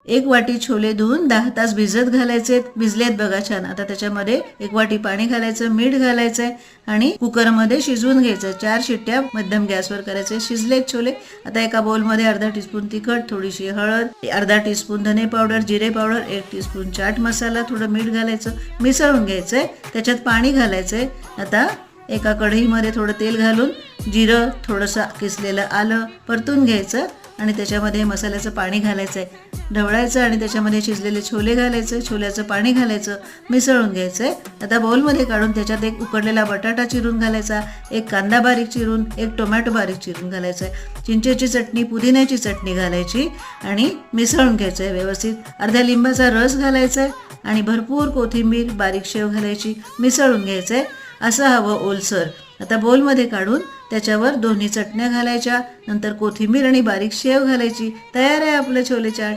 1 वाटी छोले धुवून 10 तास भिजत घालायचे. भिजलेत बघा छान. आता त्याच्यामध्ये 1 वाटी पाणी घालायचं, मीठ घालायचंय आणि कुकरमध्ये शिजवून घ्यायचं. 4 शिट्ट्या मध्यम गॅसवर करायचे. शिजलेत छोले. आता एका बोलमध्ये अर्धा टीस्पून तिखट, थोडीशी हळद, अर्धा टीस्पून धने पावडर, जिरे पावडर, 1 टीस्पून चाट मसाला, थोडं मीठ घालायचं, मिसळून घ्यायचंय. त्याच्यात पाणी घालायचंय. आता एका कढईमध्ये थोडं तेल घालून जिरं, थोडंसं किसलेलं आलं परतून घ्यायचं आणि त्याच्यामध्ये मसाल्याचं पाणी घालायचं आहे. ढवळायचं आणि त्याच्यामध्ये शिजलेले छोले घालायचं, छोल्याचं पाणी घालायचं, मिसळून घ्यायचं आहे. आता बाउलमध्ये काढून त्याच्यात एक उकडलेला बटाटा चिरून घालायचा, 1 कांदा बारीक चिरून, 1 टोमॅटो बारीक चिरून घालायचं आहे. चिंचेची चटणी, पुदिन्याची चटणी घालायची आणि मिसळून घ्यायचं आहे व्यवस्थित. अर्ध्या लिंबाचा रस घालायचा आहे आणि भरपूर कोथिंबीर, बारीक शेव घालायची, मिसळून घ्यायचं आहे. असं हवं ओलसर. आता बोलमध्ये काढून त्याच्यावर दोन्ही चटण्या घालायच्या, नंतर कोथिंबीर आणि बारीक शेव घालायची. तयार आहे आपलं छोले चाट.